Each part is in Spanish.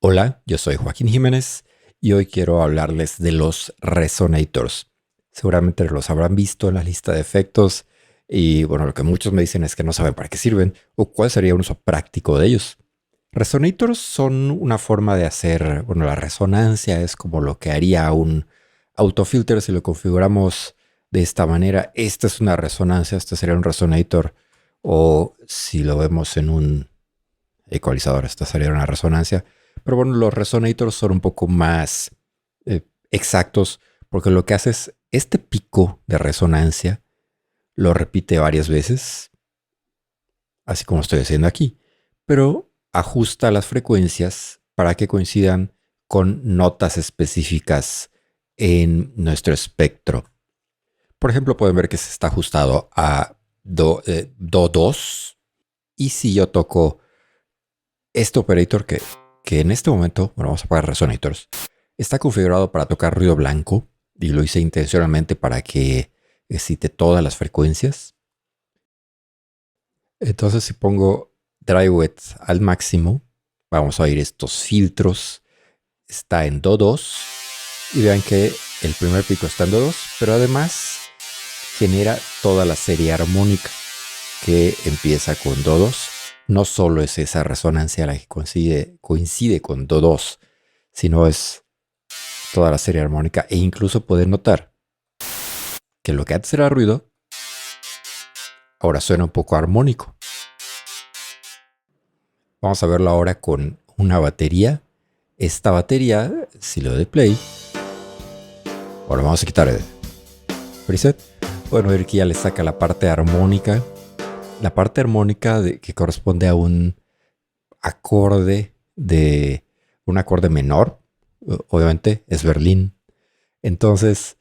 Hola, yo soy Joaquín Jiménez y hoy quiero hablarles de los resonators. Seguramente los habrán visto en la lista de efectos y bueno, lo que muchos me dicen es que no saben para qué sirven o cuál sería un uso práctico de ellos. Resonators son una forma de hacer, bueno, la resonancia es como lo que haría un autofilter si lo configuramos de esta manera. Esta es una resonancia, este sería un resonator, o si lo vemos en un ecualizador, esta sería una resonancia. Pero bueno, los resonators son un poco más exactos porque lo que hace es este pico de resonancia lo repite varias veces, así como estoy haciendo aquí, pero ajusta las frecuencias para que coincidan con notas específicas en nuestro espectro. Por ejemplo, pueden ver que se está ajustado a Do 2. Y si yo toco este operator que en este momento, bueno, vamos a apagar resonators, está configurado para tocar ruido blanco y lo hice intencionalmente para que excite todas las frecuencias. Entonces, si pongo dry wet al máximo, vamos a oír estos filtros. Está en Do 2 y vean que el primer pico está en Do 2, pero además genera toda la serie armónica que empieza con Do 2. No solo es esa resonancia la que coincide con Do 2, sino es toda la serie armónica, e incluso pueden notar que lo que antes era ruido ahora suena un poco armónico. Vamos a verlo ahora con una batería. Esta batería, si le doy play, ahora vamos a quitar el preset. Pueden ver que ya le saca la parte armónica. La parte armónica que corresponde a un acorde menor. Obviamente es Berlín. Entonces,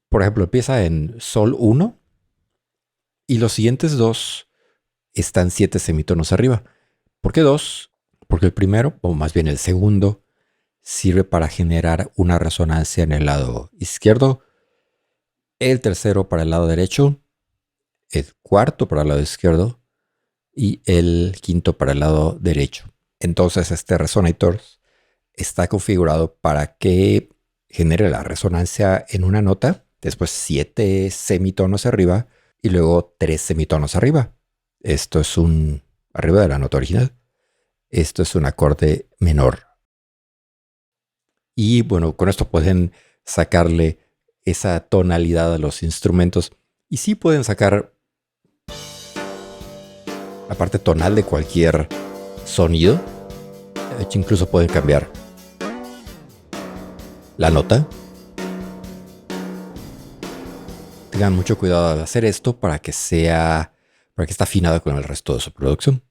por ejemplo, empieza en Sol 1 y los siguientes dos están 7 semitonos arriba. ¿Por qué 2? Porque el primero, o más bien el segundo, sirve para generar una resonancia en el lado izquierdo, el tercero para el lado derecho, el cuarto para el lado izquierdo y el quinto para el lado derecho. Entonces este resonator está configurado para que genere la resonancia en una nota, después 7 semitonos arriba y luego 3 semitonos arriba. Esto es arriba de la nota original. Esto es un acorde menor. Y bueno, con esto pueden sacarle esa tonalidad a los instrumentos. Y sí pueden sacar la parte tonal de cualquier sonido. De hecho, incluso pueden cambiar la nota. Tengan mucho cuidado al hacer esto para que esté afinado con el resto de su producción.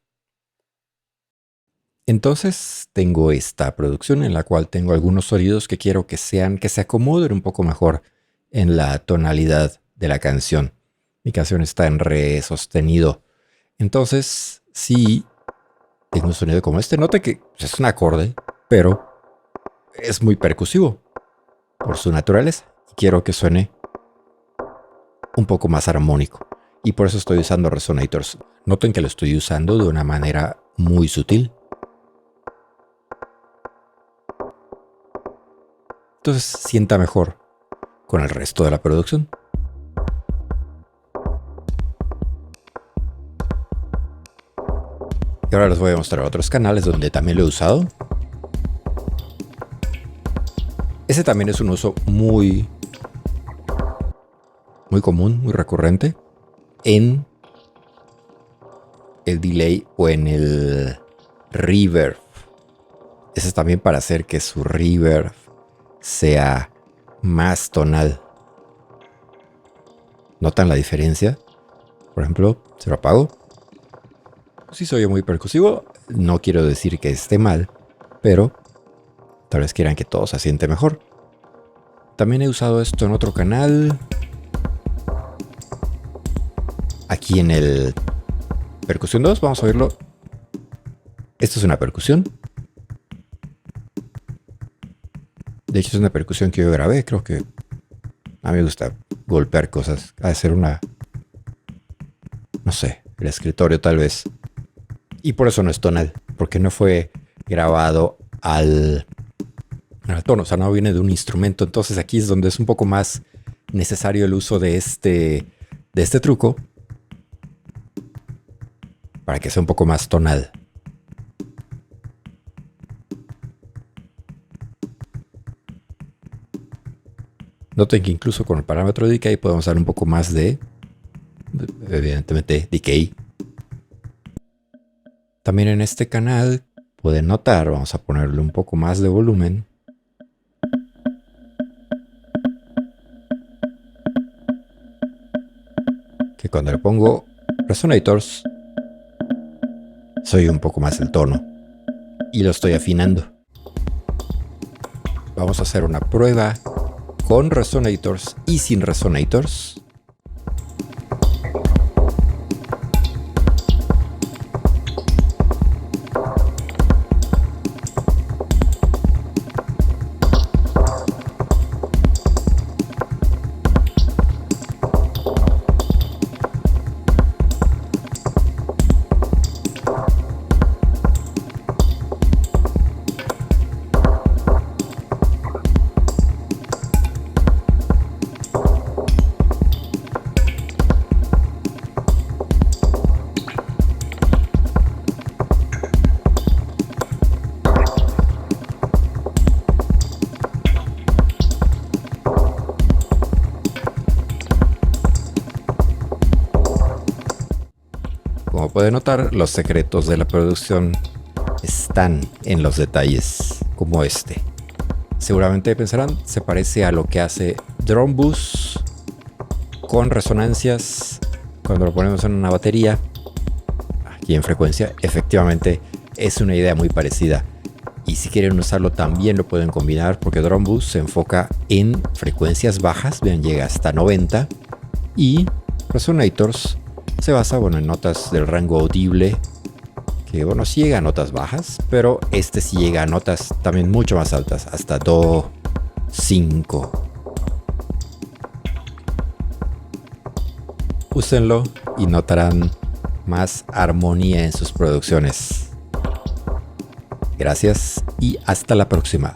Entonces tengo esta producción en la cual tengo algunos sonidos que quiero que se acomoden un poco mejor en la tonalidad de la canción. Mi canción está en re sostenido. Entonces, si tengo un sonido como este, note que es un acorde, pero es muy percusivo por su naturaleza. Y quiero que suene un poco más armónico. Y por eso estoy usando resonators. Noten que lo estoy usando de una manera muy sutil. Entonces sienta mejor con el resto de la producción. Y ahora les voy a mostrar otros canales donde también lo he usado. Ese también es un uso muy común, muy recurrente en el delay o en el reverb. Ese es también para hacer que su reverb sea más tonal. ¿Notan la diferencia? Por ejemplo, se lo apago. Si se oye muy percusivo, no quiero decir que esté mal, pero tal vez quieran que todo se siente mejor. También he usado esto en otro canal. Aquí en el Percusión 2, vamos a verlo. Esto es una percusión. De hecho, es una percusión que yo grabé. Creo que a mí me gusta golpear cosas. Ha de ser no sé, el escritorio tal vez. Y por eso no es tonal, porque no fue grabado al tono, o sea, no viene de un instrumento. Entonces aquí es donde es un poco más necesario el uso de este truco para que sea un poco más tonal. Noten que incluso con el parámetro de decay podemos dar un poco más de, evidentemente, decay. También en este canal pueden notar, vamos a ponerle un poco más de volumen. Que cuando le pongo resonators, soy un poco más el tono. Y lo estoy afinando. Vamos a hacer una prueba con resonators y sin resonators. Como pueden notar, los secretos de la producción están en los detalles como este. Seguramente pensarán, se parece a lo que hace Drone Bus con resonancias cuando lo ponemos en una batería aquí en frecuencia. Efectivamente es una idea muy parecida, y si quieren usarlo también lo pueden combinar, porque Drone Bus se enfoca en frecuencias bajas, vean, llega hasta 90, y Resonators se basa, bueno, en notas del rango audible, que bueno, sí llega a notas bajas, pero este sí llega a notas también mucho más altas, hasta Do 5. Úsenlo y notarán más armonía en sus producciones. Gracias y hasta la próxima.